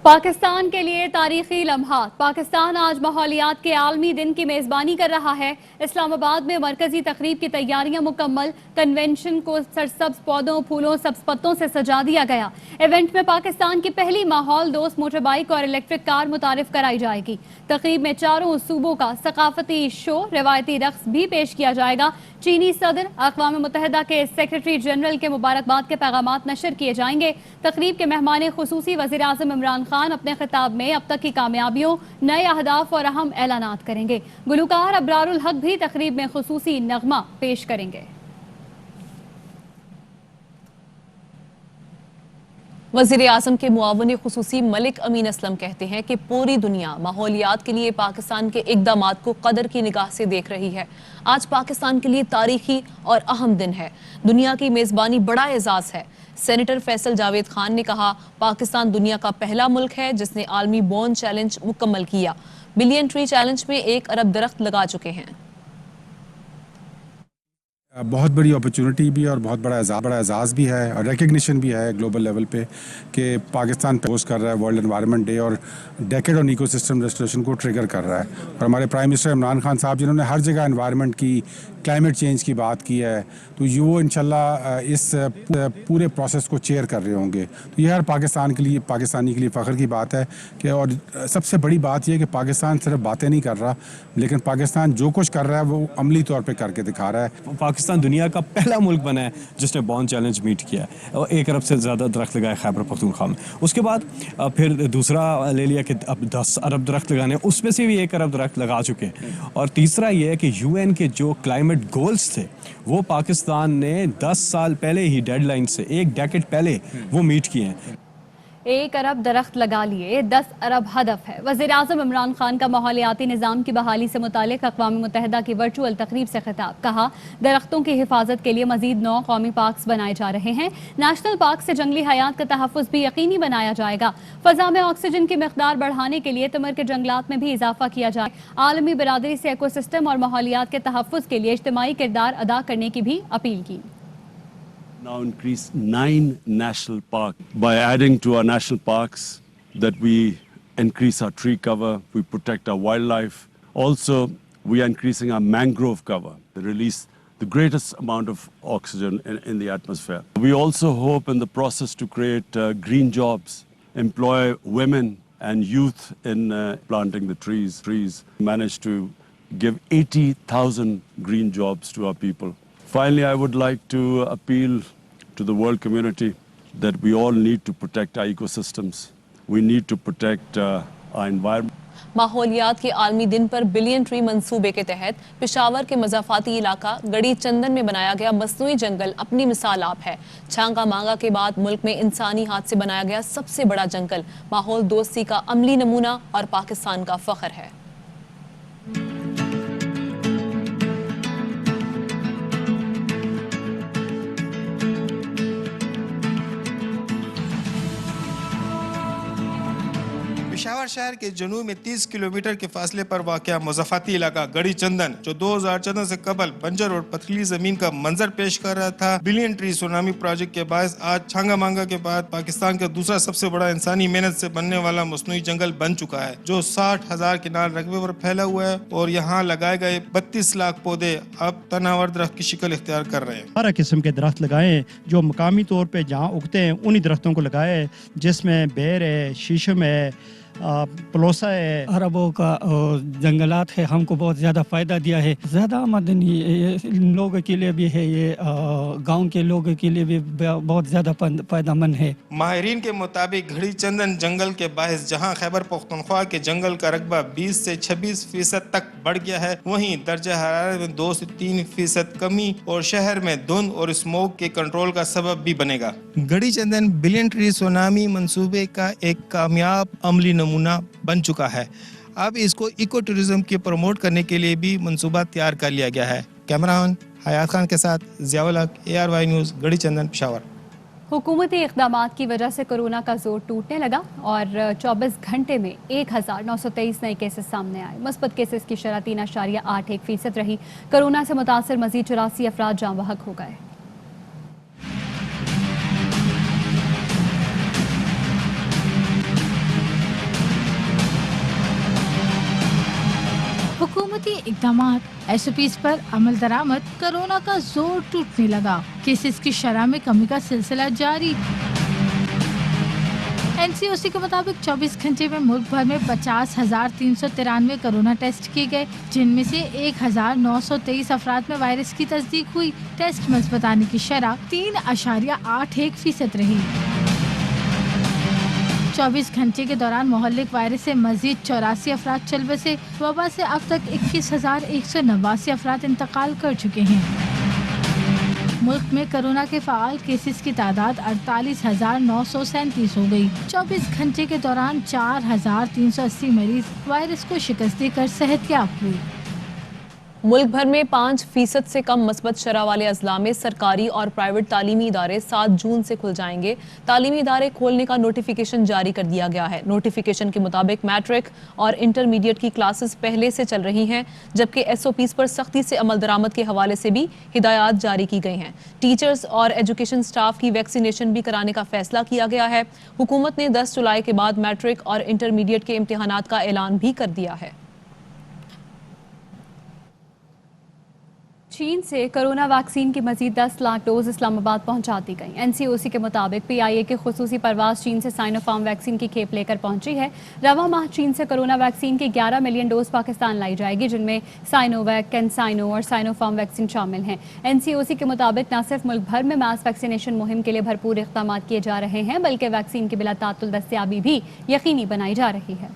پاکستان کے لیے تاریخی لمحات۔ پاکستان آج ماحولیات کے عالمی دن کی میزبانی کر رہا ہے۔ اسلام آباد میں مرکزی تقریب کی تیاریاں مکمل۔ کنونشن کو سرسبز پودوں، پھولوں، سبز پتوں سے سجا دیا گیا۔ ایونٹ میں پاکستان کی پہلی ماحول دوست موٹر بائیک اور الیکٹرک کار متعارف کرائی جائے گی۔ تقریب میں چاروں صوبوں کا ثقافتی شو، روایتی رقص بھی پیش کیا جائے گا۔ چینی صدر، اقوام متحدہ کے سیکریٹری جنرل کے مبارکباد کے پیغامات نشر کیے جائیں گے۔ تقریب کے مہمان خصوصی وزیر اعظم عمران خان اپنے خطاب میں اب تک کی کامیابیوں، نئے اہداف اور اہم اعلانات کریں گے۔ گلوکار ابرار الحق بھی تقریب میں خصوصی نغمہ پیش کریں گے۔ وزیر اعظم کے معاون خصوصی ملک امین اسلم کہتے ہیں کہ پوری دنیا ماحولیات کے لیے پاکستان کے اقدامات کو قدر کی نگاہ سے دیکھ رہی ہے۔ آج پاکستان کے لیے تاریخی اور اہم دن ہے۔ دنیا کی میزبانی بڑا اعزاز ہے۔ سینیٹر فیصل جاوید خان نے کہا، پاکستان دنیا کا پہلا ملک ہے جس نے عالمی بون چیلنج مکمل کیا۔ بلین ٹری چیلنج میں 1 ارب درخت لگا چکے ہیں۔ بہت بڑی اپرچونٹی بھی ہے اور بہت بڑا اعزاز بھی ہے اور ریکگنیشن بھی ہے گلوبل لیول پہ کہ پاکستان پوسٹ کر رہا ہے ورلڈ انوائرمنٹ ڈے اور ڈیکیڈ آن ایکو سسٹم ریسٹوریشن کو ٹریگر کر رہا ہے۔ اور ہمارے پرائم منسٹر عمران خان صاحب جنہوں نے ہر جگہ انوائرمنٹ کی، کلائمیٹ چینج کی بات کی ہے، تو یہ وہ انشاءاللہ اس پورے پروسیس کو چیئر کر رہے ہوں گے۔ تو یہ ہر پاکستانی کے لیے فخر کی بات ہے کہ، اور سب سے بڑی بات یہ ہے کہ پاکستان صرف باتیں نہیں کر رہا، لیکن پاکستان جو کچھ کر رہا ہے وہ عملی طور پہ کر کے دکھا رہا ہے۔ پاکستان دنیا کا پہلا ملک بنا ہے جس نے بون چیلنج میٹ کیا ہے اور 1 ارب سے زیادہ درخت لگائے خیبر پختونخوا میں۔ اس کے بعد پھر دوسرا لے لیا کہ اب 10 ارب درخت لگانے، اس میں سے بھی 1 ارب درخت لگا چکے ہیں۔ اور تیسرا یہ ہے کہ UN کے جو کلائمیٹ گولز تھے وہ پاکستان نے 10 سال پہلے ہی ڈیڈ لائن سے 1 ڈیکیڈ پہلے وہ میٹ کیے ہیں۔ 1 ارب درخت لگا لیے، 10 ارب ہدف ہے۔ وزیر اعظم عمران خان کا ماحولیاتی نظام کی بحالی سے متعلق اقوام متحدہ کی ورچوئل تقریب سے خطاب۔ کہا، درختوں کی حفاظت کے لیے مزید 9 قومی پارکس بنائے جا رہے ہیں۔ نیشنل پارک سے جنگلی حیات کا تحفظ بھی یقینی بنایا جائے گا۔ فضا میں آکسیجن کی مقدار بڑھانے کے لیے تمر کے جنگلات میں بھی اضافہ کیا جائے۔ عالمی برادری سے ایکو سسٹم اور ماحولیات کے تحفظ کے لیے اجتماعی کردار ادا کرنے کی بھی اپیل کی۔ Now increase 9 national parks. By adding to our national parks, that we increase our tree cover, we protect our wildlife. Also, we are increasing our mangrove cover. They release the greatest amount of oxygen in the atmosphere. We also hope in the process to create green jobs, employ women and youth in planting the trees. Managed to give 80,000 green jobs to our people. Finally, I would like to appeal to the world community that we all need to protect our ecosystems. We need to protect our environment. ماحولیات کے عالمی دن پر billion tree منصوبے کے تحت پشاور کے مضافاتی علاقہ گڑی چندن میں بنایا گیا مصنوعی جنگل اپنی مثال آپ ہے۔ چھانگا مانگا کے بعد ملک میں انسانی ہاتھ سے بنایا گیا سب سے بڑا جنگل ماحول دوستی کا عملی نمونہ اور پاکستان کا فخر ہے۔ پشاور شہر کے جنوب میں 30 کلومیٹر کے فاصلے پر واقع مضافاتی علاقہ گڑی چندن جو 2014 سے قبل بنجر اور پتھریلی زمین کا منظر پیش کر رہا تھا، بلین ٹری سونامی پروجیکٹ کے باعث آج چھانگا مانگا کے بعد پاکستان کا دوسرا سب سے بڑا انسانی محنت سے بننے والا مصنوعی جنگل بن چکا ہے، جو 60,000 کنال رقبے پر پھیلا ہوا ہے اور یہاں لگائے گئے 32 لاکھ پودے اب تناور درخت کی شکل اختیار کر رہے ہیں۔ ہر قسم کے درخت لگائے جو مقامی طور پہ جہاں اگتے ہیں انہی درختوں کو لگائے، جس میں بیر ہے، شیشم ہے، پلوسا ہے۔ عربوں کا جنگلات ہے ہم کو بہت زیادہ فائدہ دیا ہے، زیادہ آمدنی ان لوگوں کے لیے بھی ہے، یہ گاؤں کے لوگوں کے لیے بھی بہت زیادہ فائدہ مند ہے۔ ماہرین کے مطابق گھڑی چندن جنگل کے باعث جہاں خیبر پختونخوا کے جنگل کا رقبہ 20 سے 26% تک بڑھ گیا ہے، وہیں درجہ حرارت میں 2 سے 3% کمی اور شہر میں دھند اور اسموگ کے کنٹرول کا سبب بھی بنے گا۔ گڑی چندن بلین ٹری سونامی منصوبے کا ایک کامیاب عملی نمونہ بن چکا ہے۔ اب اس کو ایکو ٹورزم کے پروموٹ کرنے کے لیے بھی منصوبہ تیار کر لیا گیا ہے۔ کیمرہ حیات خان کے ساتھ ضیاء الحق، ARY نیوز، گڑی چندن، پشاور۔ حکومتی اقدامات کی وجہ سے کورونا کا زور ٹوٹنے لگا اور 24 گھنٹے میں 1923 نئے کیسز سامنے آئے۔ مثبت کیسز کی شرح 3.81% رہی۔ کورونا سے متاثر مزید 84 افراد جاں بحق ہو گئے۔ इकदामात, SOPs पर अमल दरामद, कोरोना का जोर टूटने लगा, केसेस की शरह में कमी का सिलसिला जारी। NCOC के मुताबिक 24 घंटे में मुल्क भर में 50,393 कोरोना टेस्ट किए गए, जिनमें से 1,923 अफराद में वायरस की तस्दीक हुई। टेस्ट مثبت आने की शरह 3.81% रही। 24 घंटे के दौरान मोहल्लिक वायरस से मजीद 84 अफराद चल बसे। वबा से अब तक 21,189 अफराद इंतकाल कर चुके हैं। मुल्क में कोरोना के फ़ाल केसेस की तादाद 48,937 हो गई। 24 घंटे के दौरान 4,380 मरीज वायरस को शिकस्त देकर सेहतयाब हुए। मुल्क भर में 5% से कम मस्बत शरह वाले अजला में सरकारी और प्राइवेट तालीमी इदारे 7 जून से खुल जाएंगे। तालीमी इदारे खोलने का नोटिफिकेशन जारी कर दिया गया है। नोटिफिकेशन के मुताबिक मैट्रिक और इंटरमीडिएट की क्लासेस पहले से चल रही हैं, जबकि SOPs पर सख्ती से अमल दरामद के हवाले से भी हिदायत जारी की गई हैं। टीचर्स और एजुकेशन स्टाफ की वैक्सीनेशन भी कराने का फैसला किया गया है। हुकूमत ने 10 जुलाई के बाद मैट्रिक और इंटरमीडिएट के इम्तिहानात का ऐलान भी कर दिया है। चीन से कोरोना वैक्सीन की मजीद 10 लाख डोज इस्लामाबाद पहुंचा दी गई। NCOC के मुताबिक PIA की खुसूसी परवाज चीन से साइनोफार्म वैक्सीन की खेप लेकर पहुंची है। रवा माह चीन से कोरोना वैक्सीन की 11 मिलियन डोज पाकिस्तान लाई जाएगी, जिनमें साइनोवैक, कैंसाइनो और साइनोफार्म वैक्सीन शामिल हैं। NCOC के मुताबिक न सिर्फ मुल्क भर में मास वैक्सीनेशन मुहिम के लिए भरपूर इक़दाम किए जा रहे हैं, बल्कि वैक्सीन की बिला तातुल दस्तयाबी भी यकीनी बनाई जा रही है।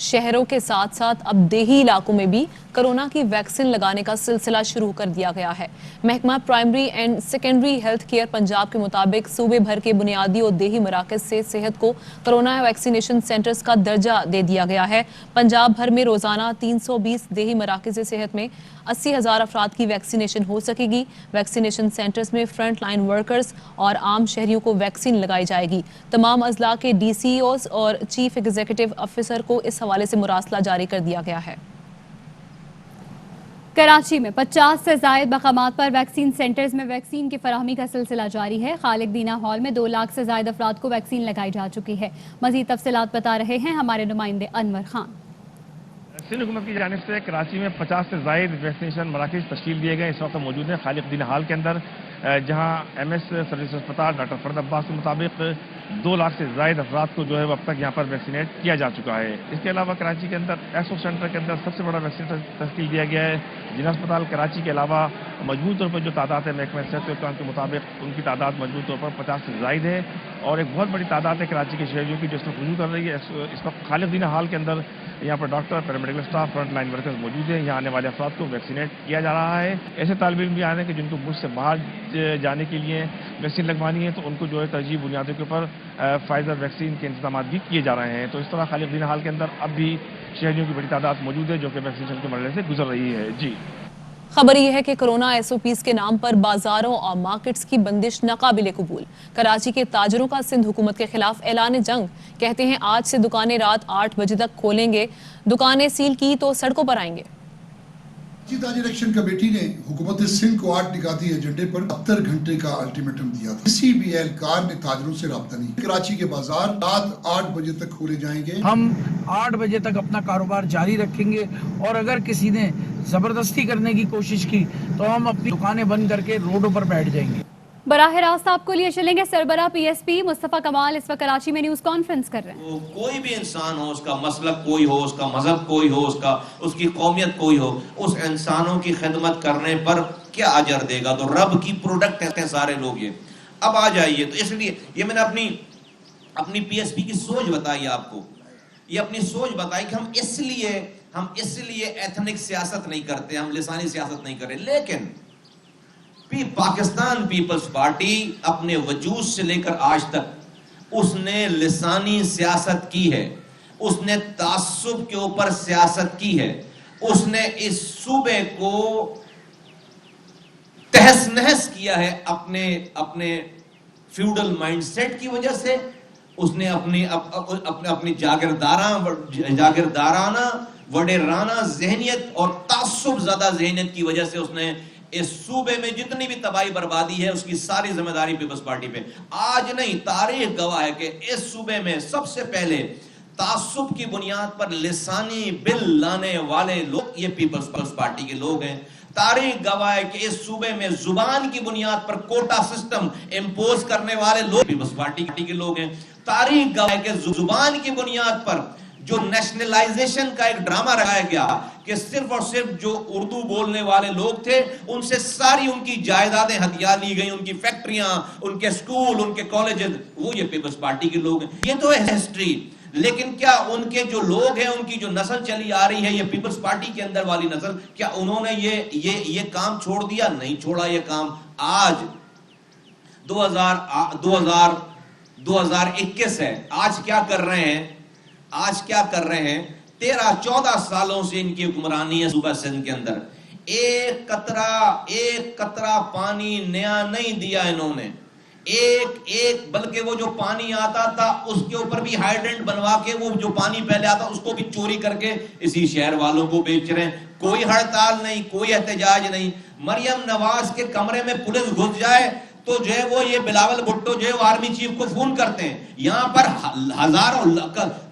शहरों के साथ साथ अब देही इलाकों में भी कोरोना की वैक्सीन लगाने का सिलसिला शुरू कर दिया गया है। महकमा primary and secondary health care Punjab के मुताबिक सूबे भर के बुनियादी और देही मराकज से सेहत को कोरोना वैक्सीनेशन सेंटर्स का दर्जा दे दिया गया है। पंजाब भर में रोजाना 320 देही मराकज सेहत में 80,000 अफराद की वैक्सीनेशन हो सकेगी। वैक्सीनेशन सेंटर्स में फ्रंट लाइन वर्कर्स और आम शहरियों को वैक्सीन लगाई जाएगी। तमाम अजला के DCOs और चीफ एग्जीक्यूटिव ऑफिसर को इस हवाले से मुरासला जारी कर दिया गया है। कराची में 50 से जायद मकामात पर वैक्सीन सेंटर्स में वैक्सीन की फराहमी का सिलसिला जारी है। खालिद दीना हॉल में 2 लाख से जायद अफराद को वैक्सीन लगाई जा चुकी है। मजीद तफसीलात बता रहे हैं हमारे नुमाइंदे अनवर खान। सिंध हुकूमत की जानिब से कराची में 50 से जायद वैक्सीनेशन मराकज़ तश्कील दिए गए। इस वक्त मौजूद हैं खालिद दीना हॉल के अंदर, जहां MS सर्विस अस्पताल डॉक्टर फरद अब्बास के मुताबिक 2 लाख से जायद अफराद को जो है वो अब तक यहाँ पर वैक्सीनेट किया जा चुका है। इसके अलावा कराची के अंदर एसओ सेंटर के अंदर सबसे बड़ा वैक्सीन तश्कील दिया गया है। जिला अस्पताल कराची के अलावा मजबूत तौर पर जो तादाद है महकमा सेहत के मुताबिक उनकी तादाद मजबूत तौर पर 50 से जायद है और एक बहुत बड़ी तादाद है कराची के शहरियों की जिसमें वजू कर रही है। इस वक्त खालिद दीना हॉल के अंदर यहाँ पर doctor, paramedical staff, front line workers मौजूद हैं। यहाँ आने वाले अफराद को वैक्सीनेट किया जा रहा है। ऐसे तालिब इल्म भी आ रहे हैं कि जिनको मुल्क से बाहर जाने के लिए वैक्सीन लगवानी है तो उनको जो है तरजीह बुनियादों के ऊपर फाइजर वैक्सीन के इंतजाम भी किए जा रहे हैं। तो इस तरह खालिद दीना हॉल के अंदर अब भी शहरियों की बड़ी तादाद मौजूद है जो कि वैक्सीनेशन के मरहले से गुजर रही है। जी, खबर यह है कि कोरोना SOPs के नाम पर बाजारों और मार्केट्स की बंदिश नाकाबिले कबूल। कराची के ताजरों का सिंध हुकूमत के खिलाफ ऐलान जंग। कहते हैं आज से दुकानें रात 8 बजे तक खोलेंगे, दुकानें सील की तो सड़कों पर आएंगे। ताजर एक्शन कमेटी ने हुकूमत सिंध को 8 निकाती एजेंडे पर 72 घंटे का अल्टीमेटम दिया था। किसी भी एहलकार ने ताजरों से राब्ता नहीं। कराची के बाजार रात 8 बजे तक खोले जाएंगे। हम 8 बजे तक अपना कारोबार जारी रखेंगे और अगर किसी ने जबरदस्ती करने की कोशिश की तो हम अपनी दुकानें बंद करके रोडों पर बैठ जाएंगे। बराह रास्त आपको लिए चलेंगे सरबराह PSP मुस्तफा कमाल इस वक्त कराची में न्यूज़ कॉन्फ्रेंस कर रहे हैं। कोई भी इंसान हो, उसका मसलक कोई हो, उसका मजहब कोई हो, उसकी कौमियत कोई हो, उस इंसानों की खिदमत करने पर क्या अजर देगा? तो रब की प्रोडक्ट हैं सारे लोग। ये अब आ जाइए, तो इसलिए ये मैंने अपनी PSP की सोच बताई आपको। ये अपनी सोच बताई कि हम इसलिए एथनिक सियासत नहीं करते, हम लिसानी सियासत नहीं करें। लेकिन पाकिस्तान पीपल्स पार्टी अपने वजूद से लेकर आज तक उसने लिसानी सियासत की है, उसने तासुब के ऊपर सियासत की है, उसने इस सूबे को तहस नहस किया है अपने फ्यूडल माइंडसेट की वजह से। उसने अपनी जागीरदाराना वडेराना ज़हनियत और तासुब ज़्यादा ज़हनियत की वजह से उसने इस सूबे में जितनी भी तबाही बर्बादी है उसकी सारी जिम्मेदारी पीपल्स पार्टी पे। आज नहीं, तारीख गवाह है कि इस सूबे में सबसे पहले तासुब की बुनियाद पर लिसानी बिल लाने वाले लोग ये पीपल्स पार्टी के लोग हैं। तारीख गवाह है कि इस सूबे में जुबान की बुनियाद पर कोटा सिस्टम इंपोज करने वाले लोग पीपल्स पार्टी के लोग हैं। तारीख गवाह है कि जुबान की बुनियाद पर जो नेशनलाइजेशन का एक ड्रामा रखाया गया कि सिर्फ और सिर्फ जो उर्दू बोलने वाले लोग थे उनसे सारी उनकी जायदादें हथिया ली गई, उनकी फैक्ट्रियां, उनके स्कूल, उनके कॉलेजेस, वो ये पीपल्स पार्टी के लोग हैं। ये तो है हिस्ट्री। लेकिन क्या उनके जो लोग हैं, उनकी जो नस्ल चली आ रही है, ये पीपल्स पार्टी के अंदर वाली नस्ल, क्या उन्होंने ये काम छोड़ दिया? नहीं छोड़ा ये काम। आज 2021 है, आज क्या कर रहे हैं? आज क्या कर रहे हैं? 13-14 सालों से इनकी हुक्मरानी है सूबा सिंध के अंदर। एक कतरा पानी नया नहीं दिया इन्होंने। बल्कि वो जो पानी आता था उसके ऊपर भी हाइड्रेंट बनवा के वो जो पानी पहले आता उसको भी चोरी करके इसी शहर वालों को बेच रहे हैं। कोई हड़ताल नहीं, कोई एहतजाज नहीं। मरियम नवाज के कमरे में पुलिस घुस जाए तो जो है वो ये बिलावल भुट्टो जो है वो आर्मी चीफ को फोन करते हैं। यहां पर हजारों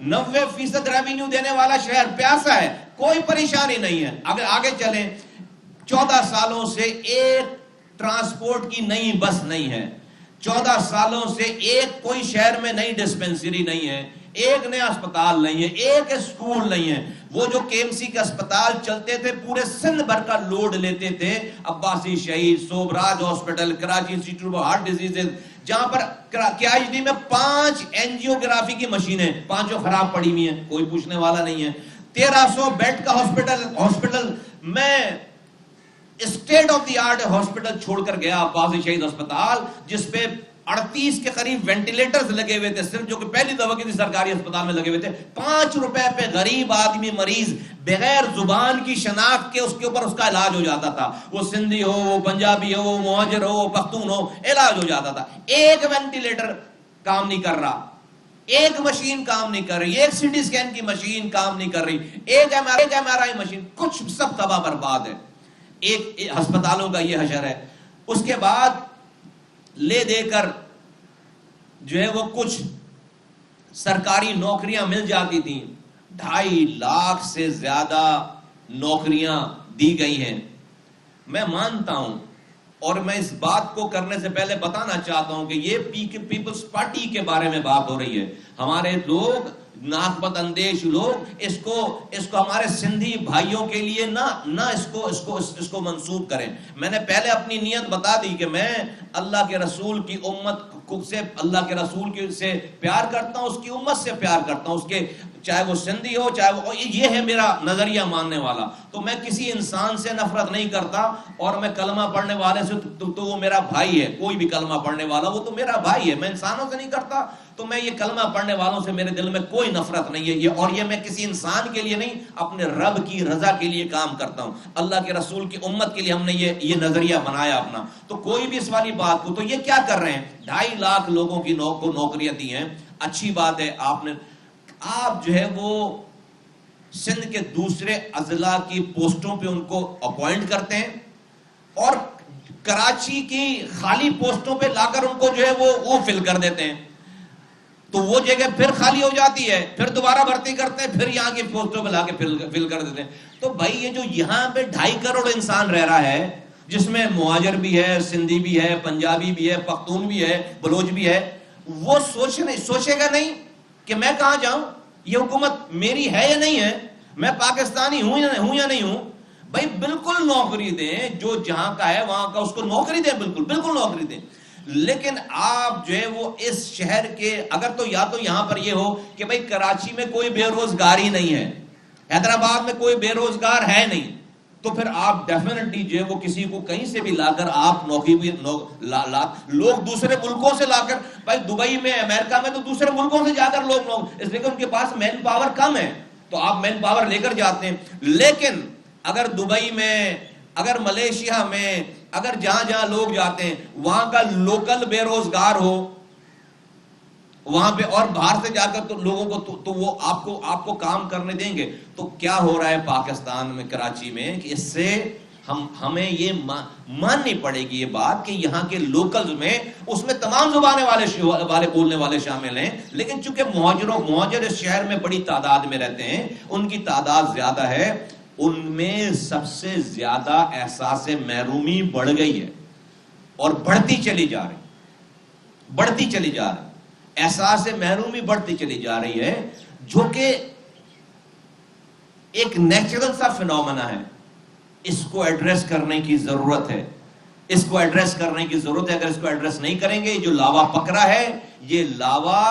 90% रेवेन्यू देने वाला शहर प्यासा है, कोई परेशानी नहीं है। अगर आगे चलें, 14 सालों से एक ट्रांसपोर्ट की नई बस नहीं है। 14 सालों से एक कोई शहर में नई डिस्पेंसरी नहीं है, एक नया अस्पताल नहीं है, एक स्कूल नहीं है। वो जो केएमसी के अस्पताल चलते थे पूरे सिंध भर का लोड लेते थे। अब्बासी शहीद, Sobhraj hospital, Karachi institute of heart diseases, जहां पर केआईडी में 5 एंजियोग्राफी की मशीनें, 5 खराब पड़ी हुई हैं, कोई पूछने वाला नहीं है। 1300 बेड का हॉस्पिटल में state of the art hospital छोड़कर गया अब्बासी शहीद अस्पताल, जिसपे 38 के करीब वेंटिलेटर्स लगे हुए थे, सिर्फ जो कि पहली दफा किसी सरकारी अस्पताल में लगे हुए थे। 5 रुपए पे गरीब आदमी मरीज बगैर जुबान की शनाख्त के उसके ऊपर उसका इलाज हो जाता था। वो सिंधी हो, वो पंजाबी हो, वो मुहाजिर हो, वो पख्तून हो, इलाज हो जाता था। एक वेंटिलेटर काम नहीं कर रहा, एक मशीन काम नहीं कर रही, एक सीटी स्कैन की मशीन काम नहीं कर रही, एक एमआरआई मशीन, कुछ सब तबाह बर्बाद है। एक अस्पतालों का ये हशर है। उसके बाद ले देकर जो है वो कुछ सरकारी नौकरियां मिल जाती थी। 2.5 लाख से ज्यादा नौकरियां दी गई हैं। मैं मानता हूं और मैं इस बात को करने से पहले बताना चाहता हूं कि ये पीपल्स पार्टी के बारे में बात हो रही है। हमारे लोग नाकबत अंदेश लोग इसको हमारे सिंधी भाइयों के लिए ना इसको मंसूब करें। मैंने पहले अपनी नियत बता दी कि मैं अल्लाह के रसूल की उम्मत से, अल्लाह के रसूल से प्यार करता हूं, उसकी उम्मत से प्यार करता हूं, उसके चाहे वो सिंधी हो, चाहे वो, ये है मेरा नजरिया मानने वाला। तो मैं किसी इंसान से नफरत नहीं करता और मैं कलमा पढ़ने वाले से तो वो मेरा भाई है। कोई भी कलमा पढ़ने वाला वो तो मेरा भाई है। मैं इंसानों से नहीं करता, तो मैं ये कलमा पढ़ने वालों से मेरे दिल में कोई नफरत नहीं है। ये मैं किसी इंसान के लिए नहीं, अपने रब की रजा के लिए काम करता हूं। अल्लाह के रसूल की उम्मत के लिए हमने ये नजरिया बनाया अपना। तो कोई भी इस वाली बात को, तो ये क्या कर रहे हैं? 2.5 लाख लोगों की नौकरियां दी हैं, अच्छी बात है। आप जो है वो सिंध के दूसरे अजला की पोस्टों पे उनको अपॉइंट करते हैं और कराची की खाली पोस्टों पे लाकर उनको जो है वो फिल कर देते हैं। तो वो जगह फिर खाली हो जाती है, फिर दोबारा भर्ती करते हैं, फिर यहाँ की पोस्टों पे लाके फिल कर देते हैं। तो भाई ये जो यहाँ पे 2.5 करोड़ इंसान रह रहा है, जिसमें मुहाजिर भी है, सिंधी भी है, पंजाबी भी है, पख्तून भी है, बलोच भी है, वो सोचेगा नहीं कि मैं कहां जाऊं, ये हुकूमत मेरी है या नहीं है, मैं पाकिस्तानी हूं या नहीं हूं। भाई बिल्कुल नौकरी दें, जो जहां का है वहां का उसको नौकरी दें, बिल्कुल नौकरी दें। लेकिन आप जो है वो इस शहर के, अगर तो या तो यहां पर ये हो कि भाई कराची में कोई बेरोजगार ही नहीं है, हैदराबाद में कोई बेरोजगार है नहीं, तो फिर आप डेफिनेटली जो है वो किसी को कहीं से भी लाकर आप नौकरी भी लोग दूसरे मुल्कों से लाकर, भाई दुबई में, अमेरिका में तो दूसरे मुल्कों से जाकर लोग इसलिए उनके पास मैन पावर कम है, तो आप मैन पावर लेकर जाते हैं। लेकिन अगर दुबई में, अगर मलेशिया में, अगर जहां लोग जाते हैं वहां का लोकल बेरोजगार हो वहां पे, और बाहर से जाकर तो लोगों को तो वो आपको काम करने देंगे। तो क्या हो रहा है पाकिस्तान में, कराची में, कि इससे ہمیں یہ ماننی پڑے گی یہ بات کہ یہاں کے لوکلز میں اس میں تمام زبانیں والے بولنے والے شامل ہیں، لیکن چونکہ مہاجر اس شہر میں بڑی تعداد میں رہتے ہیں، ان کی تعداد زیادہ ہے، ان میں سب سے زیادہ احساس محرومی بڑھ گئی ہے اور بڑھتی چلی جا رہی احساس محرومی بڑھتی چلی جا رہی ہے، جو کہ ایک نیچرل سا فینومینا ہے. اس کو ایڈریس کرنے کی ضرورت ہے، اگر اس کو ایڈریس نہیں کریں گے، جو لاوا پکڑا ہے یہ لاوا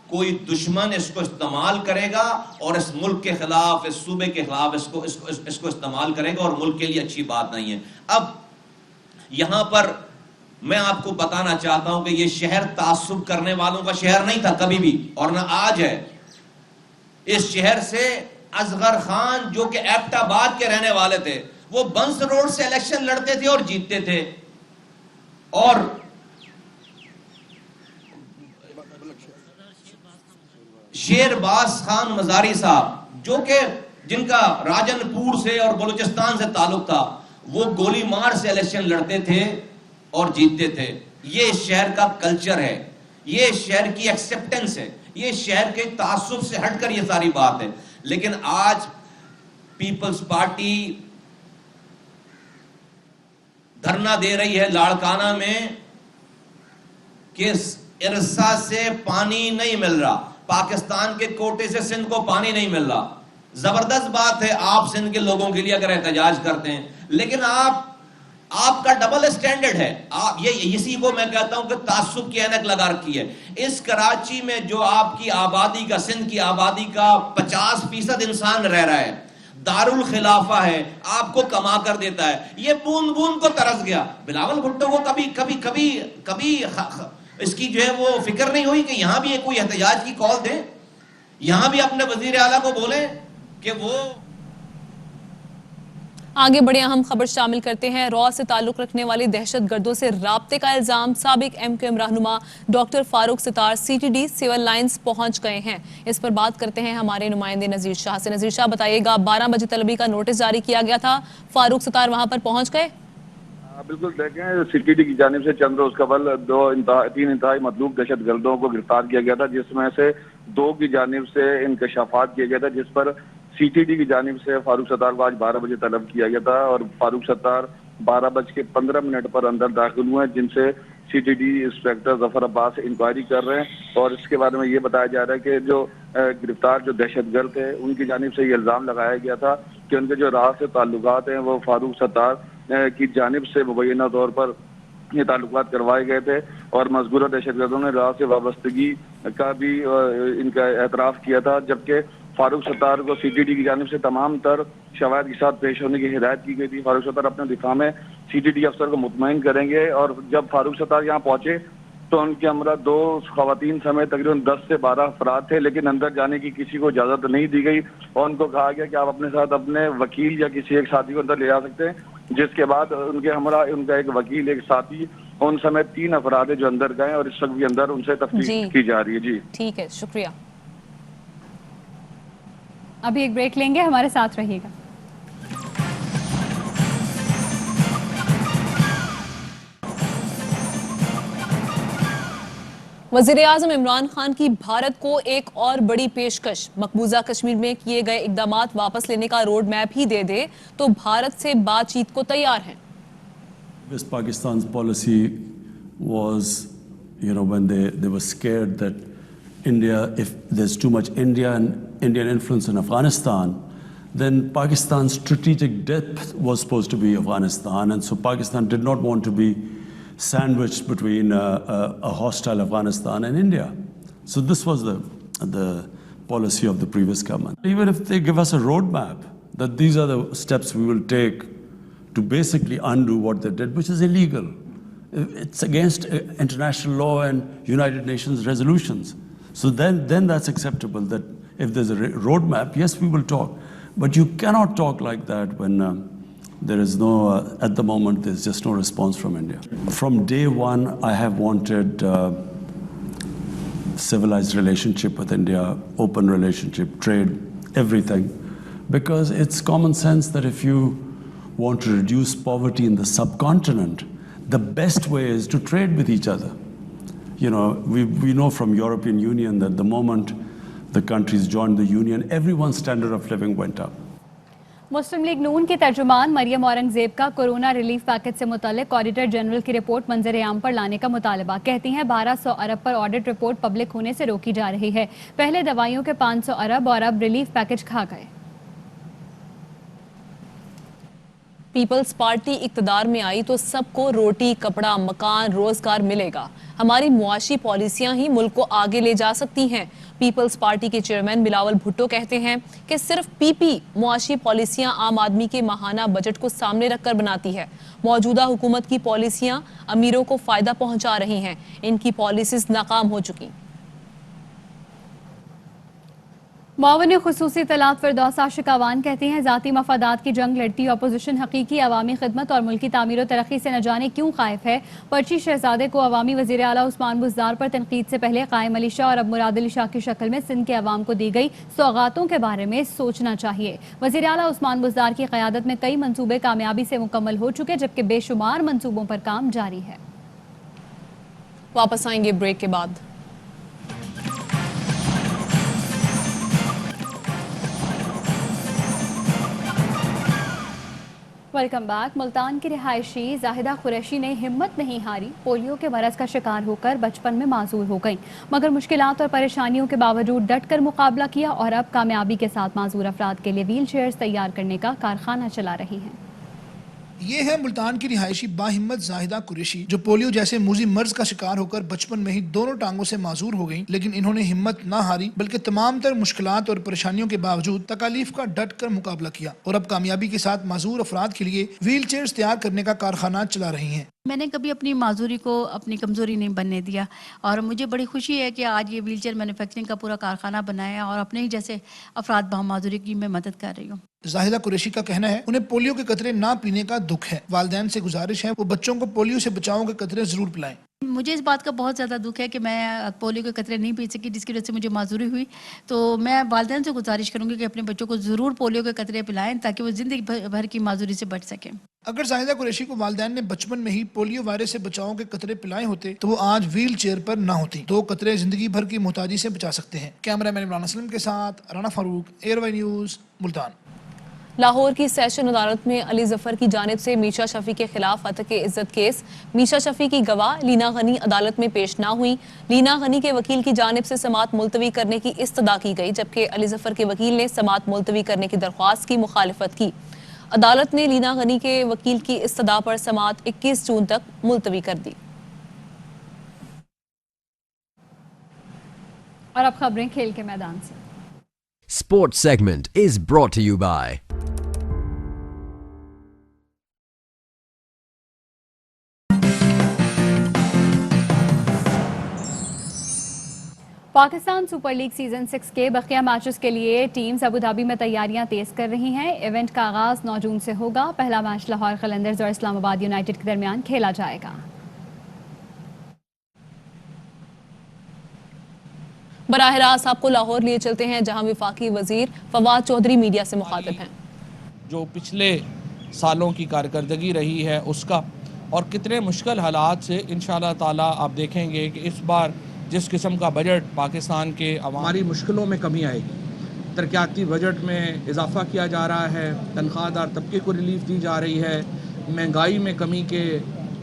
کوئی دشمن اس کو استعمال کرے گا اور اس ملک کے خلاف، اس صوبے کے خلاف اس کو استعمال کرے گا، اور ملک کے لیے اچھی بات نہیں ہے. اب یہاں پر میں آپ کو بتانا چاہتا ہوں کہ یہ شہر تعصب کرنے والوں کا شہر نہیں تھا کبھی بھی، اور نہ آج ہے. اس شہر سے اصغر خان جو کہ ایبٹ آباد کے رہنے والے تھے، وہ بنس روڈ سے الیکشن لڑتے تھے اور جیتتے تھے، اور شیر باز خان مزاری صاحب جو کہ جن کا راجن پور سے اور بلوچستان سے تعلق تھا، وہ گولی مار سے الیکشن لڑتے تھے اور جیتتے تھے. یہ اس شہر کا کلچر ہے، یہ اس شہر کی ایکسپٹنس ہے، یہ شہر کے تعصب سے ہٹ کر یہ ساری بات ہے. لیکن آج پیپلز پارٹی دھرنا دے رہی ہے لاڑکانہ میں کہ ارسا سے پانی نہیں مل رہا، پاکستان کے کوٹے سے سندھ کو پانی نہیں مل رہا. زبردست بات ہے آپ سندھ کے لوگوں کے لیے اگر احتجاج کرتے ہیں، لیکن آپ کا ڈبل اسٹینڈرڈ ہے. اسی کو میں کہتا ہوں کہ تعصب کی اینک لگا رکھی ہے. اس کراچی میں جو آپ کی آبادی کا، سندھ کی آبادی کا 50% انسان رہ رہا ہے، دارالخلافہ ہے، آپ کو کما کر دیتا ہے. یہ بوند بوند کو ترس گیا. بلاول بھٹو کو کبھی اس کی جو ہے وہ فکر نہیں ہوئی کہ یہاں بھی کوئی احتجاج کی کال دیں، یہاں بھی اپنے وزیر اعلیٰ کو بولیں کہ وہ. آگے بڑے اہم خبر شامل کرتے ہیں. را سے تعلق رکھنے والی دہشت گردوں سے رابطے کا الزام. سابق ایم کیو ایم رہنما doctor Farooq Sattar C T D civil lines پہنچ گئے ہیں. اس پر بات کرتے ہیں ہمارے نمائندے نذیر شاہ سے. نذیر شاہ بتائیے گا، 12 بجے طلبی کا نوٹس جاری کیا گیا تھا، فاروق ستار وہاں پر پہنچ گئے؟ بالکل، دیکھیں سی ٹی ڈی کی جانب سے چند روز قبل 3 انتہائی مطلوب دہشت گردوں کو گرفتار کیا گیا تھا، جس میں سے 2 کی جانب سے انکشافات کیا گیا تھا، جس پر سی ٹی ڈی کی جانب سے فاروق ستار کو آج 12 بجے طلب کیا گیا تھا. اور فاروق ستار 12:15 پر اندر داخل ہوئے ہیں، جن سے سی ٹی ڈی انسپیکٹر ظفر عباس انکوائری کر رہے ہیں. اور اس کے بارے میں یہ بتایا جا رہا ہے کہ جو گرفتار جو دہشت گرد تھے، ان کی جانب سے یہ الزام لگایا گیا تھا کہ ان کے جو راہ سے تعلقات ہیں وہ فاروق ستار کی جانب سے مبینہ طور پر یہ تعلقات کروائے گئے تھے. اور مذکورہ دہشت گردوں نے راہ سے وابستگی کا بھی ان کا اعتراف کیا تھا، جبکہ فاروق ستار کو سی ٹی ڈی کی جانب سے تمام تر شواہد کے ساتھ پیش ہونے کی ہدایت کی گئی تھی. فاروق ستار اپنے دفاع میں سی ٹی ڈی افسر کو مطمئن کریں گے. اور جب فاروق ستار یہاں پہنچے تو ان کے ہمراہ 2 خواتین سمیت تقریباً 10 سے 12 افراد تھے، لیکن اندر جانے کی کسی کو اجازت نہیں دی گئی، اور ان کو کہا گیا کہ آپ اپنے ساتھ اپنے وکیل یا کسی ایک ساتھی کو اندر لے جا سکتے ہیں. جس کے بعد ان کے ہمراہ ان کا ایک وکیل، ایک ساتھی، ان سمیت 3 افراد ہیں جو اندر گئے، اور اس وقت بھی اندر ان سے تفتیش کی جا رہی ہے. جی ٹھیک ہے، شکریہ. ابھی ایک بریک لیں گے، ہمارے ساتھ رہیے گا. وزیراعظم عمران خان کی بھارت کو ایک اور بڑی پیشکش. مقبوضہ کشمیر میں کیے گئے اقدامات واپس لینے کا روڈ میپ ہی دے دے تو بھارت سے بات چیت کو تیار ہیں. West Pakistan's policy was, when they were scared that India, if there's too much Indian influence in Afghanistan, then Pakistan's strategic depth was supposed to be Afghanistan, and so Pakistan did not want to be sandwiched between a hostile Afghanistan and India. So this was the policy of the previous government. Even if they give us a roadmap that these are the steps we will take to basically undo what they did, which is illegal. It's against international law and United Nations resolutions. So then that's acceptable, that if there's a roadmap, yes, we will talk. But you cannot talk like that when there is no, at the moment, there's just no response from India. From day one, I have wanted civilized relationship with India, open relationship, trade, everything. Because it's common sense that if you want to reduce poverty in the subcontinent, the best way is to trade with each other. You know, we know from European Union that the moment the countries joined the Union, everyone's standard of living went up. Muslim League Noon की तर्जुमान मरियम औरंगजेब का corona relief package से मुतालिक auditor general की report मंजर आम पर लाने का मुतालबा। कहती हैं 1200 अरब पर ऑडिट रिपोर्ट पब्लिक होने से रोकी जा रही है। पहले दवाइयों के 500 अरब और अब रिलीफ पैकेज खा गए। पीपल्स पार्टी इक्तदार में आई तो सबको रोटी, कपड़ा, मकान, रोजगार मिलेगा। हमारी मुआशी पॉलिसियां ही मुल्क को आगे ले जा सकती हैं। पीपल्स पार्टी के चेयरमैन बिलावल भुट्टो कहते हैं कि सिर्फ पीपी मुआशी पॉलिसियां आम आदमी के माहाना बजट को सामने रखकर बनाती है। मौजूदा हुकूमत की पॉलिसियां अमीरों को फायदा पहुंचा रही हैं। इनकी पॉलिसीज नाकाम हो चुकी। मुआविन खुसूसी तलात फिरदौसा शिकावान कहती हैं ज़ाती मफादात की जंग लड़ती अपोजिशन हकीकी अवामी खिदमत और मुल्की तामीर और तरक्की से न जाने क्यों कायफ है। पर्ची शहजादे को अवामी वज़ीर आला उस्मान बुज़दार पर तनकीद से पहले कायम अली शाह और अब मुराद अली शाह की शक्ल में सिंध के अवाम को दी गई सौगातों के बारे में सोचना चाहिए। वज़ीर आला उस्मान बुज़दार की क़यादत में कई मंसूबे कामयाबी से मुकम्मल हो चुके जबकि बेशुमार मंसूबों पर काम जारी है। वापस आएंगे ब्रेक के बाद। Welcome back. मुल्तान की रिहायशी जाहिदा कुरैशी ने हिम्मत नहीं हारी। पोलियो के मरज का शिकार होकर बचपन में माजूर हो गईं, मगर मुश्किलात और परेशानियों के बावजूद डट कर मुकाबला किया और अब कामयाबी के साथ माजूर अफराद के लिए व्हील चेयर्स तैयार करने का कारखाना चला रही हैं। ये है मुल्तान की रिहायशी बाहिम्मत जाहिदा कुरैशी जो पोलियो जैसे मूजी मर्ज का शिकार होकर बचपन में ही दोनों टांगों से माजूर हो गईं, लेकिन इन्होंने हिम्मत ना हारी बल्कि तमाम तर मुश्किलात और परेशानियों के बावजूद तकालीफ का डट कर मुकाबला किया और अब कामयाबी के साथ माजूर अफराद के लिए व्हील चेयर्स तैयार करने का कारखाना चला रही हैं। मैंने कभी अपनी माजूरी को अपनी कमज़ोरी नहीं बनने दिया और मुझे बड़ी खुशी है कि आज ये व्हील चेयर मैन्युफैक्चरिंग का पूरा कारखाना बनाया और अपने ही जैसे अफराद बामाजूरी की मैं मदद कर रही हूँ। जाहिदा कुरैशी का कहना है उन्हें पोलियो के कतरे ना पीने का दुख है। वालिदैन से गुजारिश है वो बच्चों को पोलियो से बचाव के कतरे जरूर पिलाएं। मुझे इस बात का बहुत ज़्यादा दुख है कि मैं पोलियो के कतरे नहीं पी सकी जिसकी वजह से मुझे माजूरी हुई। तो मैं वालिदैन से गुजारिश करूँगी कि अपने बच्चों को ज़रूर पोलियो के कतरे पिलाएं ताकि वो ज़िंदगी भर की माजूरी से बच सकें। अगर जाहिदा कुरैशी को वालिदैन ने बचपन में ही पोलियो वायरस से बचाव के कतरे पिलाए होते तो वो आज व्हील चेयर पर ना होती। 2 कतरे जिंदगी भर की मोहताजी से बचा सकते हैं। कैमरामैन इमरान असलम के साथ राना फारूक, एयरवाई न्यूज़, मुल्तान। लाहौर की सेशन अदालत में अली जफर की जानिब से मीशा शफी के खिलाफ हतक इज्जत केस। मीशा शफी की गवाह लीना गनी अदालत में पेश ना हुई। लीना गनी के वकील की जानिब से समाअत मुलतवी करने की इस्तदा की गई जबकि अली जफर के वकील ने समाअत मुलतवी करने की दरख्वास्त की मुखालिफत की। अदालत ने लीना गनी के वकील की इस्तदा पर समाअत 21 जून तक मुलतवी कर दी। और अब खबरें खेल के मैदान से। Sports segment is brought to you by Pakistan super league season 6 के बकिया मैचेस के लिए टीम्स अबू धाबी में तैयारियां तेज कर रही हैं। इवेंट का आगाज 9 जून से होगा। पहला मैच लाहौर कलंदर्स और इस्लामाबाद यूनाइटेड के दरमियान खेला जाएगा। बराह रास्त आपको लाहौर लिए चलते हैं जहां वफाकी वजीर फवाद चौधरी मीडिया से मुखातिब हैं। जो पिछले सालों की कारकर्दगी रही है उसका और कितने मुश्किल हालात से इंशाअल्लाह ताला आप देखेंगे कि इस बार जिस किस्म का बजट पाकिस्तान के हमारी मुश्किलों में कमी आएगी। तरक्याती बजट में इजाफा किया जा रहा है, तनख्वाहदार तबके को रिलीफ दी जा रही है, महंगाई में कमी के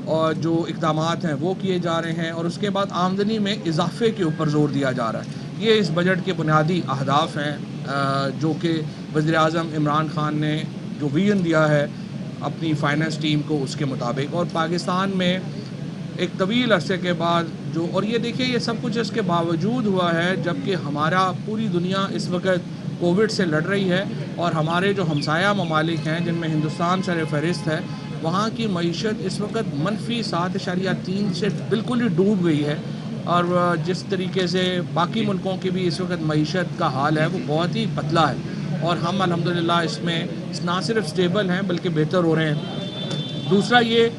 और जो इक़दामात हैं वो किए जा रहे हैं और उसके बाद आमदनी में इजाफे के ऊपर ज़ोर दिया जा रहा है। ये इस बजट के बुनियादी अहदाफ हैं जो कि वज़ीर-ए-आज़म इमरान खान ने जो विजन दिया है अपनी फाइनेंस टीम को उसके मुताबिक। और पाकिस्तान में एक तवील अरसे के बाद जो और ये देखिए ये सब कुछ इसके बावजूद हुआ है जबकि हमारा पूरी दुनिया इस वक्त कोविड से लड़ रही है और हमारे जो हमसाया ममालिक हैं जिनमें हिंदुस्तान सर फहरिस्त है वहाँ की मईशत इस वक्त -7.3 से बिल्कुल ही डूब गई है। और जिस तरीके से बाकी मुल्कों की भी इस वक्त मईशत का हाल है वो बहुत ही पतला है और हम अल्हम्दुलिल्लाह इसमें ना सिर्फ स्टेबल हैं बल्कि बेहतर हो रहे हैं। दूसरा ये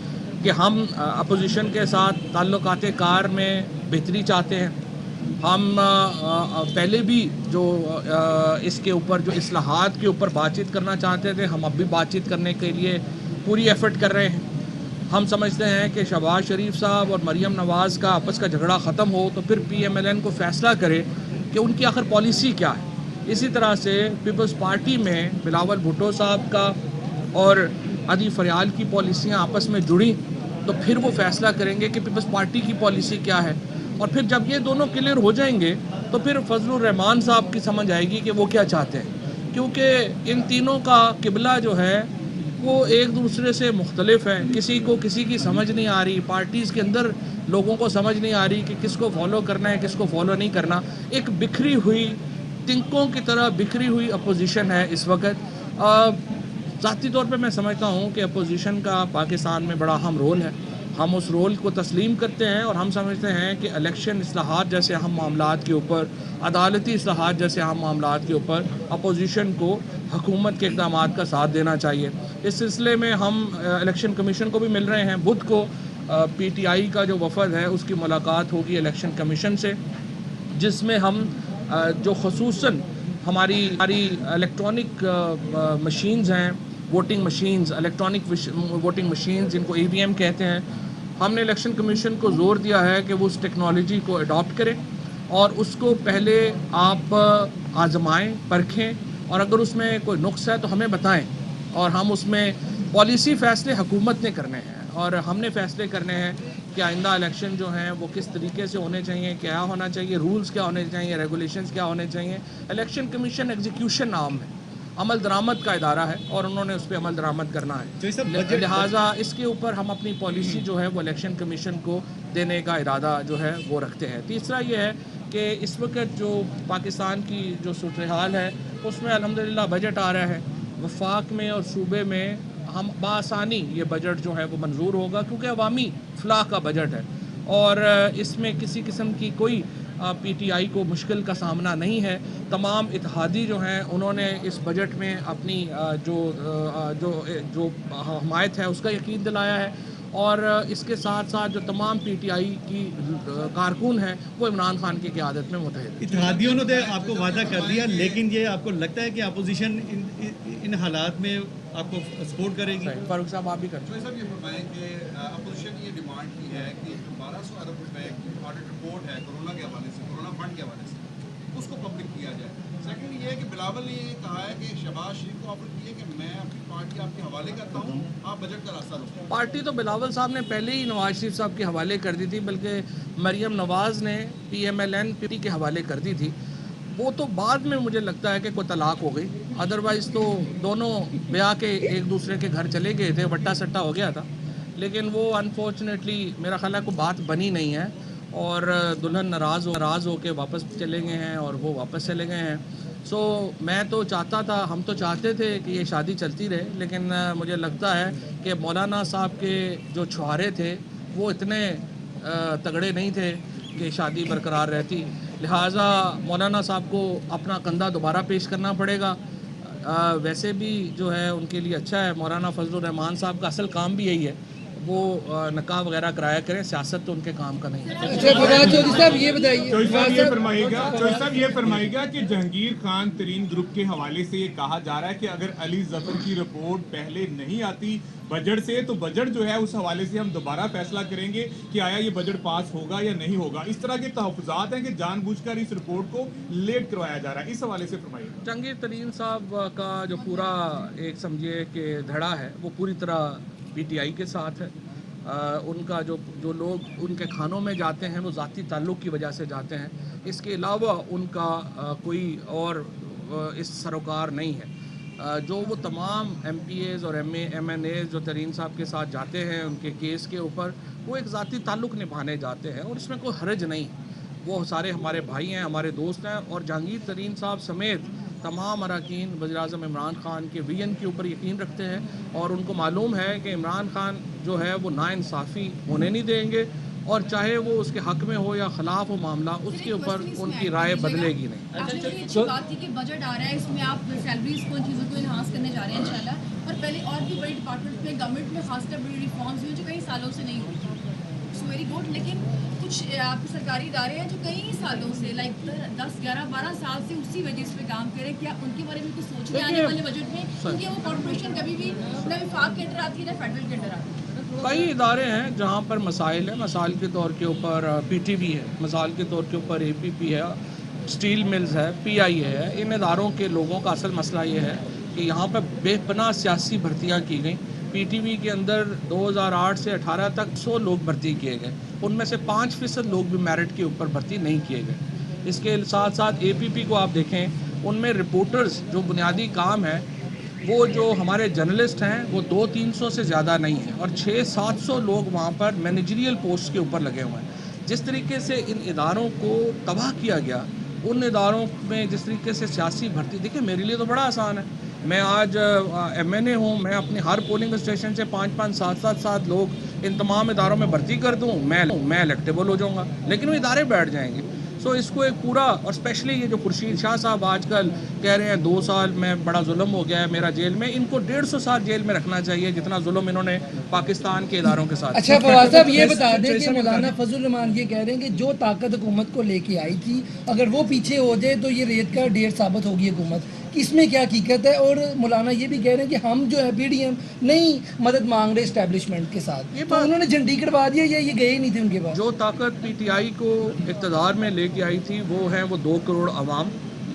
कि हम अपोजिशन के साथ ताल्लुकात कार में बेहतरी चाहते हैं। हम पहले भी जो इसके ऊपर जो इस्लाहात के ऊपर बातचीत करना चाहते थे हम अब भी बातचीत करने के लिए पूरी एफर्ट कर रहे हैं। हम समझते हैं कि शहबाज शरीफ साहब और मरीम नवाज़ का आपस का झगड़ा ख़त्म हो तो फिर PMLN को फ़ैसला करे कि उनकी आखिर पॉलिसी क्या है। इसी तरह से पीपल्स पार्टी में बिलावल भुट्टो साहब का और अदी फरियाल की पॉलिसियाँ आपस में जुड़ी तो फिर वो फ़ैसला करेंगे कि पीपल्स पार्टी की पॉलिसी क्या है। और फिर जब ये दोनों क्लियर हो जाएंगे तो फिर फजलुर रहमान साहब की समझ आएगी कि वो क्या चाहते हैं, क्योंकि इन तीनों का किबला जो है वो एक दूसरे से मुख्तलिफ है। किसी को किसी की समझ नहीं आ रही, पार्टीज़ के अंदर लोगों को समझ नहीं आ रही कि किसको फॉलो करना है किसको फॉलो नहीं करना। एक बिखरी हुई तिनकों की तरह बिखरी हुई अपोजिशन है इस वक्त। ज़ाती तौर पे मैं समझता हूँ कि अपोजिशन का पाकिस्तान में बड़ा अहम रोल है। हम उस रोल को तस्लीम करते हैं और हम समझते हैं कि इलेक्शन इस्लाहात जैसे अहम मामलात के ऊपर, अदालती इस्लाहात जैसे अहम मामलात के ऊपर अपोजिशन को हुकूमत के इक़दामात का साथ देना चाहिए। इस सिलसिले में हम इलेक्शन कमीशन को भी मिल रहे हैं। बुध को PTI का जो वफद है उसकी मुलाकात होगी इलेक्शन कमीशन से, जिसमें हम जो ख़ुसूसन हमारी इलेक्ट्रॉनिक मशीन्स हैं, voting machines, electronic voting machines जिनको EVM कहते हैं, हमने इलेक्शन कमीशन को ज़ोर दिया है कि वो उस टेक्नोलॉजी को अडॉप्ट करें और उसको पहले आप आजमाएं, परखें और अगर उसमें कोई नुक्स है तो हमें बताएं और हम उसमें पॉलिसी फ़ैसले हुकूमत ने करने हैं और हमने फ़ैसले करने हैं कि आइंदा इलेक्शन जो हैं वो किस तरीके से होने चाहिए, क्या होना चाहिए, रूल्स क्या होने चाहिए, रेगुलेशंस क्या होने चाहिए। इलेक्शन कमीशन एग्जीक्यूशन नाम है, अमल दरामद का इदारा है और उन्होंने उस पर अमल दरामद करना है। लिहाजा इसके ऊपर हम अपनी पॉलिसी जो है वो इलेक्शन कमीशन को देने का इरादा जो है वो रखते हैं। तीसरा ये है कि इस वक्त जो पाकिस्तान की जो सूरत हाल है उसमें अल्हम्दुलिल्लाह बजट आ रहा है। वफाक में और सूबे में हम बासानी ये बजट जो है वो मंजूर होगा क्योंकि अवामी फलाह का बजट है और इसमें किसी किस्म की कोई PTI को मुश्किल का सामना नहीं है। तमाम इत्तेहादी जो हैं उन्होंने इस बजट में अपनी जो हमायत है उसका यकीन दिलाया है और इसके साथ साथ जो तमाम PTI की कारकुन हैं वो इमरान खान की क़यादत में मुतहद। इत्तेहादियों ने आपको वादा कर दिया, लेकिन ये आपको लगता है कि अपोजिशन इन हालात में आपको सपोर्ट करेगी? फारूक साहब आप भी करें। साहब ये फरमाएं कि अपोजिशन ये डिमांड की है कि 1200 अरब रुपए की ऑडिट रिपोर्ट है कोरोना के हवाले से, कोरोना फंड के हवाले से, उसको पब्लिक किया जाए। सेकंड ये है कि बिलावल ने ये कहा है कि शहबाज शरीफ को ऑफर किए कि मैं अपनी पार्टी आपके हवाले करता हूँ, आप बजट का रास्ता लो। पार्टी तो बिलावल साहब ने पहले ही नवाज शरीफ साहब के हवाले कर दी थी, बल्कि मरीम नवाज़ ने PMLN के हवाले कर दी थी। वो तो बाद में मुझे लगता है कि कोई तलाक हो गई, अदरवाइज़ तो दोनों ब्याह के एक दूसरे के घर चले गए थे, वट्टा सट्टा हो गया था। लेकिन वो अनफॉर्चुनेटली मेरा ख्याल है कोई बात बनी नहीं है और दुल्हन नाराज़ हो के वापस चले गए हैं और वो वापस चले गए हैं। सो मैं तो चाहता था, हम तो चाहते थे कि ये शादी चलती रहे, लेकिन मुझे लगता है कि मौलाना साहब के जो छुहारे थे वो इतने तगड़े नहीं थे कि शादी बरकरार रहती। लिहाजा मौलाना साहब को अपना कंधा दोबारा पेश करना पड़ेगा। वैसे भी जो है उनके लिए अच्छा है, मौलाना फजलुर रहमान साहब का असल काम भी यही है, वो नकाह वगैरह कराया करें, सियासत तो उनके काम का नहीं है। चौधरी साहब ये बताइए, चौधरी साहब ये फरमाइएगा कि जहांगीर खान तरीन ग्रुप के हवाले से ये कहा जा रहा है कि अगर अली जफर की रिपोर्ट पहले नहीं आती बजट से तो बजट जो है उस हवाले से हम दोबारा फैसला करेंगे कि आया ये बजट पास होगा या नहीं होगा। इस तरह के तहफ़्फ़ुज़ात हैं कि जानबूझकर इस रिपोर्ट को लेट करवाया जा रहा है, इस हवाले से फरमाइए। जहांगीर तरीन साहब का जो पूरा एक समझिए कि धड़ा है वो पूरी तरह PTI के साथ है। उनका जो लोग उनके खानों में जाते हैं वो ज़ाती ताल्लुक़ की वजह से जाते हैं, इसके अलावा उनका कोई और इस सरोकार नहीं है। जो वो तमाम MPAs और MNAs जो तरीन साहब के साथ जाते हैं उनके केस के ऊपर, वो एक ज़ाती ताल्लुक़ निभाने जाते हैं और इसमें कोई हर्ज नहीं है। वो सारे हमारे भाई हैं, हमारे दोस्त हैं और जहांगीर तरीन साहब समेत तमाम अरकान वज़ीर-ए-आज़म इमरान खान के विजन के ऊपर यकीन रखते हैं और उनको मालूम है कि इमरान खान जो है वो नाइंसाफ़ी होने नहीं देंगे और चाहे वो उसके हक़ में हो या ख़िलाफ़ हो मामला, उसके ऊपर उनकी राय बदलेगी नहीं। बात थी कि बजट आ रहा है, इसमें आप सैलरीज को, चीज़ों को इन्हांस करने जा रहे हैं इंशाल्लाह, और पहले और भी बड़ी डिपार्टमेंट में गवर्नमेंट में खासकर बड़ी रिफॉर्म्स हुई जो कई सालों से नहीं हुई। दैट्स वेरी गुड, लेकिन कुछ आपके सरकारी इदारे हैं जो कई सालों से लाइक 10, 11, 12 साल से उसी वजह पे काम कर रहे हैं। क्या उनके बारे में कुछ सोच रहे आने वाले बजट में? क्योंकि वो कॉर्पोरेशन कभी भी ना विफाक के अंडर आती है ना फेडरल के अंडर आती है। कई इदारे हैं जहाँ पर मसाइल है। मिसाल के तौर के ऊपर PTV है, मिसाल के तौर के ऊपर APP है, स्टील मिल्स है, PIA है। इन इदारों के लोगों का असल मसला ये है कि यहाँ पर बेपनाह सियासी भर्तियाँ की गई। PTV के अंदर 2008 से 18 तक 100 लोग भर्ती किए गए, उनमें से 5% लोग भी मेरिट के ऊपर भर्ती नहीं किए गए। इसके साथ साथ APP को आप देखें, उनमें रिपोर्टर्स जो बुनियादी काम है वो जो हमारे जर्नलिस्ट हैं वो 200-300 से ज़्यादा नहीं है और 600-700 लोग वहाँ पर मैनेजरियल पोस्ट के ऊपर लगे हुए हैं। जिस तरीके से इन इदारों को तबाह किया गया, उन इदारों में जिस तरीके से सियासी भर्ती, देखिए मेरे लिए तो बड़ा आसान है। मैं आज MNA हूँ, मैं अपने हर पोलिंग स्टेशन से 5-5, 7-7 लोग इन तमाम इदारों में भर्ती कर दूँ, मैं इलेक्टेबल हो जाऊँगा, लेकिन वो इदारे बैठ जाएंगे। सो इसको एक पूरा, और स्पेशली ये जो खुर्शीद शाह साहब आजकल कह रहे हैं 2 साल में बड़ा जुल्म हो गया है मेरा जेल में, इनको 150 साल जेल में रखना चाहिए जितना जुल्म इन्होंने पाकिस्तान के इदारों के साथ। अच्छा फवाद साहब, ये बता दें कि मौलाना फजल रहमान ये कह रहे हैं कि जो ताकत हुकूमत को लेके आई थी, अगर वो पीछे हो जाए तो ये रेत का ढेर साबित होगी हुकूमत। इसमें क्या हकीकत है? और मौलाना ये भी कह रहे हैं कि हम जो है PDM नहीं मदद मांग रहे इस्टेब्लिशमेंट के साथ, तो उन्होंने झंडी करवा दिया या ये गए ही नहीं थे उनके पास? जो ताकत PTI को इक़्तिदार में लेके आई थी वो है वो 2 करोड़ अवाम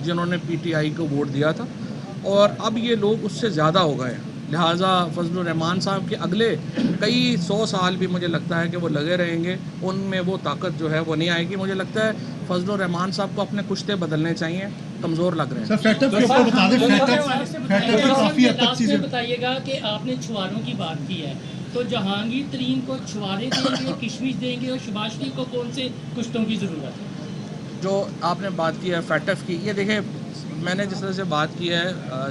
जिन्होंने PTI को वोट दिया था, और अब ये लोग उससे ज़्यादा हो गए हैं। लिहाजा फजलुर रहमान साहब के अगले कई 100 साल भी मुझे लगता है कि वो लगे रहेंगे, उनमें वो ताकत जो है वो नहीं आएगी। मुझे लगता है फजलुर रहमान साहब को अपने कुश्ते बदलने चाहिए, कमज़ोर लग रहे हैं। बताइएगा कि आपने छुआरों की बात की है, तो जहांगीर तरीन को छुआरे देंगे, किशमिश देंगे, और शहबाज शरीफ को कौन से कुश्तों की ज़रूरत है? जो आपने बात की है फैटफ की, ये देखें, मैंने जिस तरह से बात की है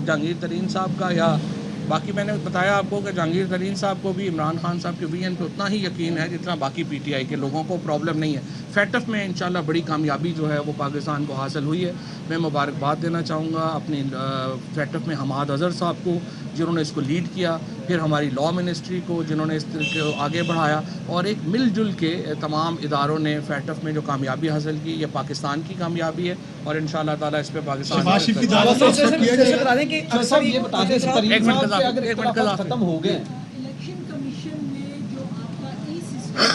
जहांगीर तरीन साहब का, या बाकी मैंने बताया आपको कि जहांगीर तरीन साहब को भी इमरान खान साहब के विजन पे उतना ही यकीन है जितना बाकी PTI के लोगों को। प्रॉब्लम नहीं है। फैटफ में इंशाल्लाह बड़ी कामयाबी जो है वो पाकिस्तान को हासिल हुई है। मैं मुबारकबाद देना चाहूँगा अपनी फैटफ में हमाद अज़हर साहब को जिन्होंने इसको लीड किया, फिर हमारी लॉ मिनिस्ट्री को जिन्होंने इस तरीके को आगे बढ़ाया, और एक मिलजुल के तमाम इदारों ने फैटफ में जो कामयाबी हासिल की, ये पाकिस्तान की कामयाबी है, और इंशाल्लाह ताला इस पर पाकिस्तान खत्म हो गए। इलेक्शन कमीशन ने जो आपका ई-सिस्टम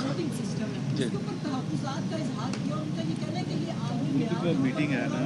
वोटिंग सिस्टम है उसके ऊपर तहफ़्फ़ुज़ात का इज़हार किया, उनका ये कहना है कि ये आलमी मीटिंग है ना,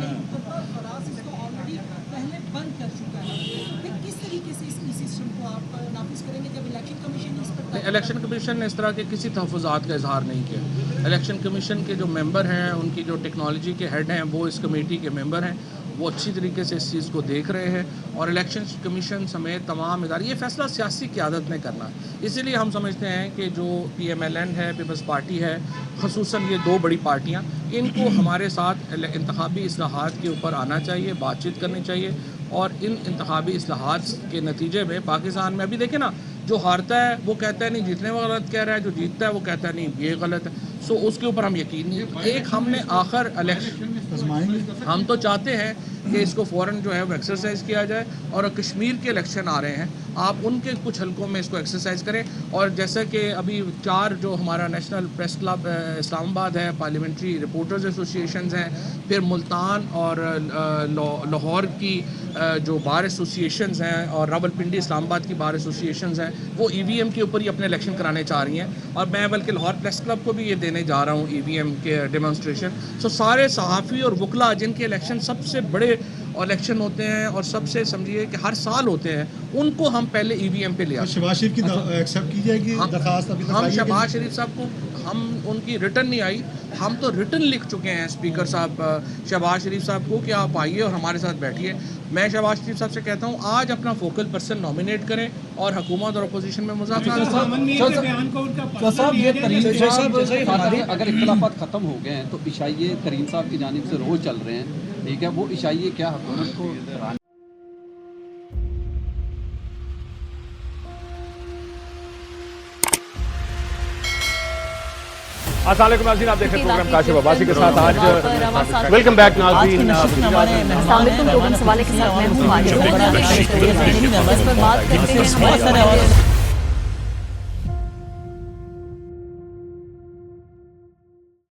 फराज इसको ऑलरेडी पहले बंद कर चुका है। फिर किस तरीके से इस ई-सिस्टम को आप नाफिज करेंगे जब इलेक्शन कमीशन ने इस पर? इलेक्शन कमीशन ने इस तरह के किसी तहफ़्फ़ुज़ात का इज़हार नहीं किया। इलेक्शन कमीशन के जो मेंबर हैं, उनकी जो टेक्नोलॉजी के हेड हैं, वो इस कमेटी के मेंबर हैं, वो अच्छी तरीके से इस चीज़ को देख रहे हैं, और इलेक्शन कमीशन समेत तमाम इदारे, ये फ़ैसला सियासी क़यादत ने करना है। इसीलिए हम समझते हैं कि जो PMLN है, पीपल्स पार्टी है, ख़ुसूसन ये 2 बड़ी पार्टियाँ, इनको हमारे साथ इंतखाबी इस्लाहात के ऊपर आना चाहिए, बातचीत करनी चाहिए, और इन इंतखाबी इस्लाहात के नतीजे में पाकिस्तान में, अभी देखें ना, जो हारता है वो कहता है नहीं जीतने वाला गलत कह रहा है, जो जीतता है वो कहता है नहीं ये गलत है। सो उसके ऊपर हम यकीन नहीं। एक हमने आखिर इलेक्शन, हम तो चाहते हैं कि इसको फ़ौरन जो है वो एक्सरसाइज किया जाए, और कश्मीर के इलेक्शन आ रहे हैं, आप उनके कुछ हलकों में इसको एक्सरसाइज करें। और जैसा कि अभी 4 जो हमारा नेशनल प्रेस क्लब इस्लामाबाद है, पार्लियामेंट्री रिपोर्टर्स एसोसिएशन हैं, फिर मुल्तान और लाहौर की जो बार एसोसिएशंस हैं, और रावलपिंडी इस्लामाबाद की बार एसोसिएशंस हैं, वो EVM के ऊपर ही अपने इलेक्शन कराने चाह रही हैं, और मैं बल्कि लाहौर प्रेस क्लब को भी ये देने जा रहा हूँ EVM के डेमोन्स्ट्रेशन। सो सारे सहाफ़ी और वकला जिनके इलेक्शन सबसे बड़े इलेक्शन होते हैं और सबसे समझिए कि हर साल होते हैं, उनको हम पहले EVM पे ले आते हैं। शहबाज शरीफ की एक्सेप्ट की जाएगी दरखास्त? हम शहबाज शरीफ साहब को, हम उनकी रिटर्न नहीं आई, हम तो रिटर्न लिख चुके हैं स्पीकर साहब शहबाज शरीफ साहब को कि आप आइए और हमारे साथ बैठिए। मैं शहबाज शरीफ साहब से कहता हूँ आज अपना फोकल पर्सन नॉमिनेट करें और हुकूमत और अपोजिशन में मुज़ाकरात करें। अगर इख्तिलाफात ख़त्म हो गए हैं तो इशाइये करीम साहब की जानिब से रोज़ चल रहे हैं, ठीक है, वो इशाइये क्या हुकूमत को अस्सलामुअलैकुम नाज़रीन, आप देख रहे हैं प्रोग्राम काशिफ अब्बासी के साथ। आज वेलकम बैक नाज़रीन। इस पर बात करते हैं